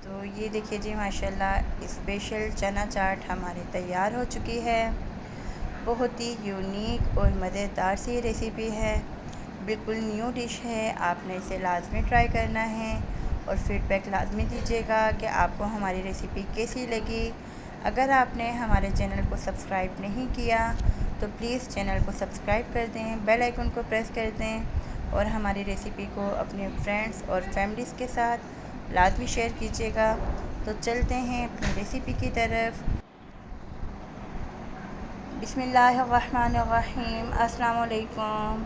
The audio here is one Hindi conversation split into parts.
तो ये देखिए जी, माशाल्लाह स्पेशल चना चाट हमारी तैयार हो चुकी है। बहुत ही यूनिक और मज़ेदार सी रेसिपी है। बिल्कुल न्यू डिश है। आपने इसे लाज़मी ट्राई करना है और फीडबैक लाज़मी दीजिएगा कि आपको हमारी रेसिपी कैसी लगी। अगर आपने हमारे चैनल को सब्सक्राइब नहीं किया तो प्लीज़ चैनल को सब्सक्राइब कर दें, बेल आइकन को प्रेस कर दें और हमारी रेसिपी को अपने फ्रेंड्स और फैमिलीज़ के साथ लाज़मी शेयर कीजिएगा। तो चलते हैं अपनी रेसिपी की तरफ। बिस्मिल्लाहिर्रहमानिर्रहीम। अस्सलाम वालेकुम।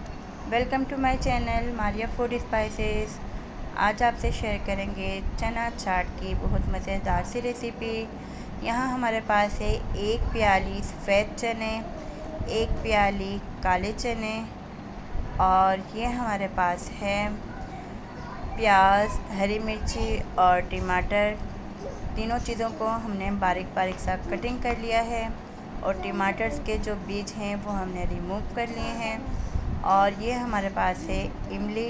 Welcome to my channel Maria food spices. आज आपसे शेयर करेंगे चना चाट की बहुत मज़ेदार सी रेसिपी। यहाँ हमारे पास है 1 प्याली सफ़ेद चने, 1 प्याली काले चने और ये हमारे पास है प्याज, हरी मिर्ची और टमाटर। तीनों चीज़ों को हमने बारीक बारीक सा कटिंग कर लिया है और टमाटर्स के जो बीज हैं वो हमने रिमूव कर लिए हैं। और ये हमारे पास है इमली,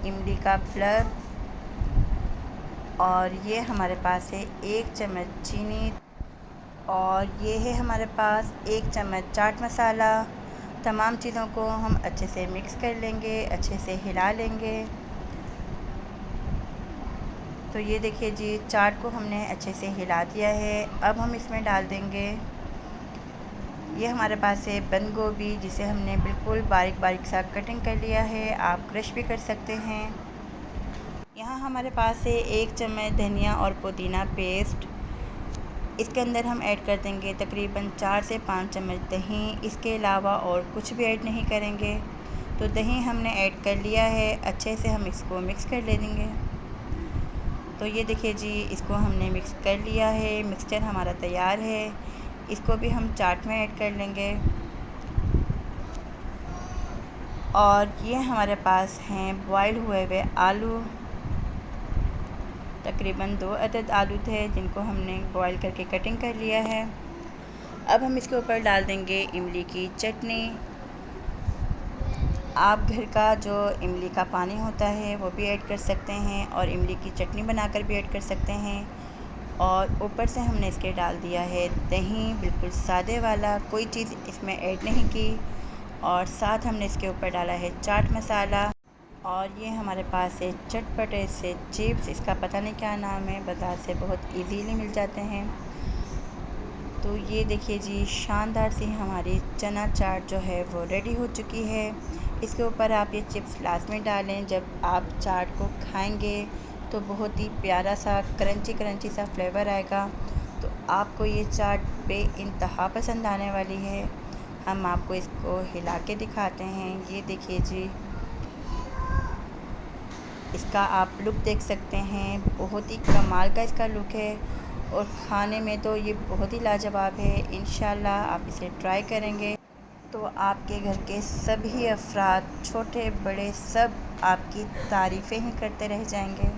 इमली का फ्लर और ये हमारे पास है 1 चम्मच चीनी और ये है हमारे पास 1 चम्मच चाट मसाला। तमाम चीज़ों को हम अच्छे से मिक्स कर लेंगे, अच्छे से हिला लेंगे। तो ये देखिए जी, चाट को हमने अच्छे से हिला दिया है। अब हम इसमें डाल देंगे, ये हमारे पास है बंद गोभी, जिसे हमने बिल्कुल बारीक बारीक सा कटिंग कर लिया है। आप क्रश भी कर सकते हैं। यहाँ हमारे पास है 1 चम्मच धनिया और पुदीना पेस्ट। इसके अंदर हम ऐड कर देंगे तकरीबन 4 से 5 चम्मच दही। इसके अलावा और कुछ भी ऐड नहीं करेंगे। तो दही हमने ऐड कर लिया है। अच्छे से हम इसको मिक्स कर ले देंगे। तो ये देखिए जी, इसको हमने मिक्स कर लिया है। मिक्सचर हमारा तैयार है। इसको भी हम चाट में ऐड कर लेंगे। और ये हमारे पास हैं बॉयल हुए हुए आलू। तकरीबन 2 अदद आलू थे जिनको हमने बॉयल करके कटिंग कर लिया है। अब हम इसके ऊपर डाल देंगे इमली की चटनी। आप घर का जो इमली का पानी होता है वो भी ऐड कर सकते हैं और इमली की चटनी बनाकर भी ऐड कर सकते हैं। और ऊपर से हमने इसके डाल दिया है दही, बिल्कुल सादे वाला, कोई चीज़ इसमें ऐड नहीं की। और साथ हमने इसके ऊपर डाला है चाट मसाला। और ये हमारे पास है चटपटे से चिप्स। इसका पता नहीं क्या नाम है, बाज़ार से बहुत इजीली मिल जाते हैं। तो ये देखिए जी, शानदार सी हमारी चना चाट जो है वो रेडी हो चुकी है। इसके ऊपर आप ये चिप्स लाज़मी डालें। जब आप चाट को खाएंगे तो बहुत ही प्यारा सा क्रंची क्रंची सा फ्लेवर आएगा। तो आपको ये चाट बेइंतहा पसंद आने वाली है। हम आपको इसको हिला के दिखाते हैं। ये देखिए जी, इसका आप लुक देख सकते हैं। बहुत ही कमाल का इसका लुक है और खाने में तो ये बहुत ही लाजवाब है। इंशाल्लाह आप इसे ट्राई करेंगे तो आपके घर के सभी अफराद, छोटे बड़े, सब आपकी तारीफ़ें ही करते रह जाएंगे।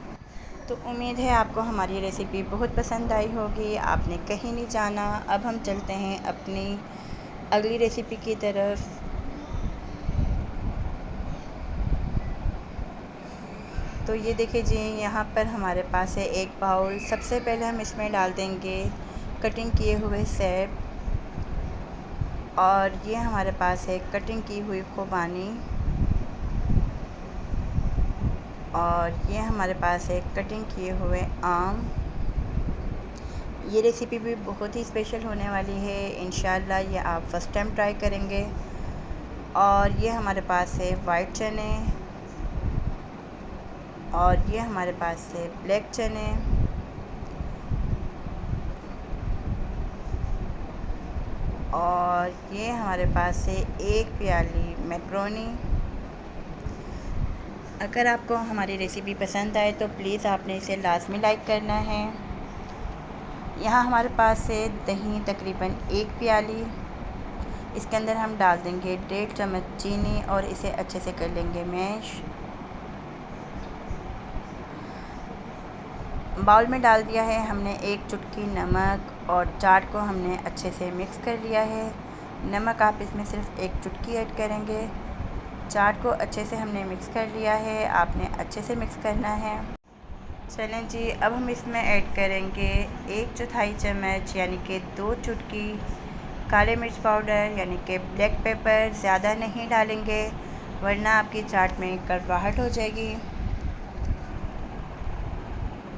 तो उम्मीद है आपको हमारी रेसिपी बहुत पसंद आई होगी। आपने कहीं नहीं जाना। अब हम चलते हैं अपनी अगली रेसिपी की तरफ। तो ये देखिए जी, यहाँ पर हमारे पास है 1 बाउल। सबसे पहले हम इसमें डाल देंगे कटिंग किए हुए सेब और ये हमारे पास है कटिंग की हुई खुबानी और ये हमारे पास है कटिंग किए हुए आम। ये रेसिपी भी बहुत ही स्पेशल होने वाली है। इंशाल्लाह ये आप फ़र्स्ट टाइम ट्राई करेंगे। और ये हमारे पास है वाइट चने और ये हमारे पास है ब्लैक चने और ये हमारे पास है 1 प्याली मैक्रोनी। अगर आपको हमारी रेसिपी पसंद आए तो प्लीज़ आपने इसे लाज़मी लाइक करना है। यहाँ हमारे पास है दही, तकरीबन 1 प्याली। इसके अंदर हम डाल देंगे 1.5 चम्मच चीनी और इसे अच्छे से कर लेंगे मैश। बाउल में डाल दिया है हमने 1 चुटकी नमक और चाट को हमने अच्छे से मिक्स कर लिया है। नमक आप इसमें सिर्फ 1 चुटकी ऐड करेंगे। चाट को अच्छे से हमने मिक्स कर लिया है। आपने अच्छे से मिक्स करना है। चलें जी, अब हम इसमें ऐड करेंगे 1/4 चम्मच यानी कि 2 चुटकी काले मिर्च पाउडर यानी कि ब्लैक पेपर। ज़्यादा नहीं डालेंगे वरना आपकी चाट में कड़वाहट हो जाएगी।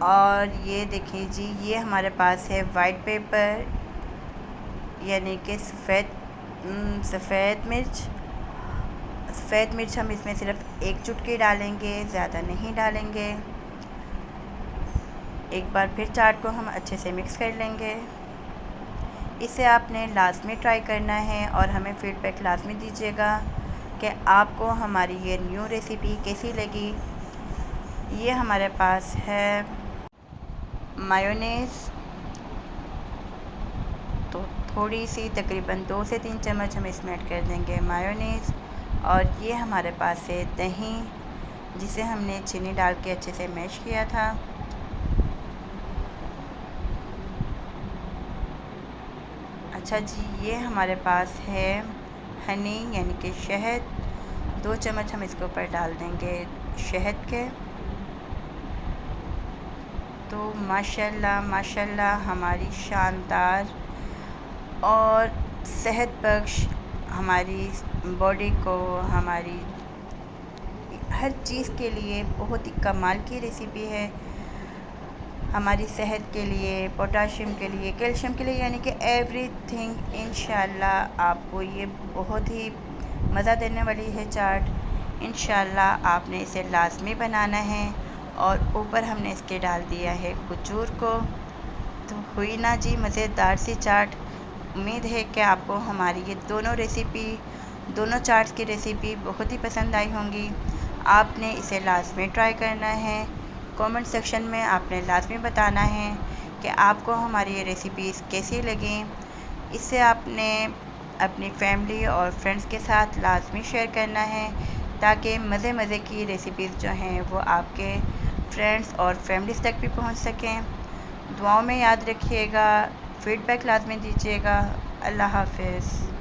और ये देखिए जी, ये हमारे पास है वाइट पेपर यानी कि सफ़ेद मिर्च। सफ़ेद मिर्च हम इसमें सिर्फ 1 चुटकी डालेंगे, ज़्यादा नहीं डालेंगे। एक बार फिर चाट को हम अच्छे से मिक्स कर लेंगे। इसे आपने लाज़मी ट्राई करना है और हमें फ़ीडबैक लाज़मी दीजिएगा कि आपको हमारी ये न्यू रेसिपी कैसी लगी। ये हमारे पास है मायोनेज़, तो थोड़ी सी तकरीबन 2 से 3 चम्मच हम इसमें ऐड कर देंगे मायोनेज़। और ये हमारे पास है दही, जिसे हमने चीनी डाल के अच्छे से मैश किया था। अच्छा जी, ये हमारे पास है हनी यानी कि शहद। 2 चम्मच हम इसके ऊपर डाल देंगे शहद के। तो माशाल्लाह माशाल्लाह हमारी शानदार और सेहत बख्श, हमारी बॉडी को, हमारी हर चीज़ के लिए बहुत ही कमाल की रेसिपी है। हमारी सेहत के लिए, पोटाशियम के लिए, कैल्शियम के लिए, यानी कि एवरीथिंग। इंशाल्लाह आपको ये बहुत ही मज़ा देने वाली है चाट। इंशाल्लाह आपने इसे लाज़मी बनाना है। और ऊपर हमने इसके डाल दिया है खजूर को। तो हुई ना जी मज़ेदार सी चाट। उम्मीद है कि आपको हमारी ये दोनों चाट्स की रेसिपी बहुत ही पसंद आई होंगी। आपने इसे लाज़मी ट्राई करना है। कमेंट सेक्शन में आपने लाज़मी बताना है कि आपको हमारी ये रेसिपीज़ कैसी लगी। इसे आपने अपनी फैमिली और फ्रेंड्स के साथ लाज़मी शेयर करना है ताकि मज़े की रेसिपीज़ जो हैं वो आपके फ्रेंड्स और फैमिलीज़ तक भी पहुंच सकें। दुआओं में याद रखिएगा, फ़ीडबैक लाज़मी दीजिएगा। अल्लाह हाफ़िज़।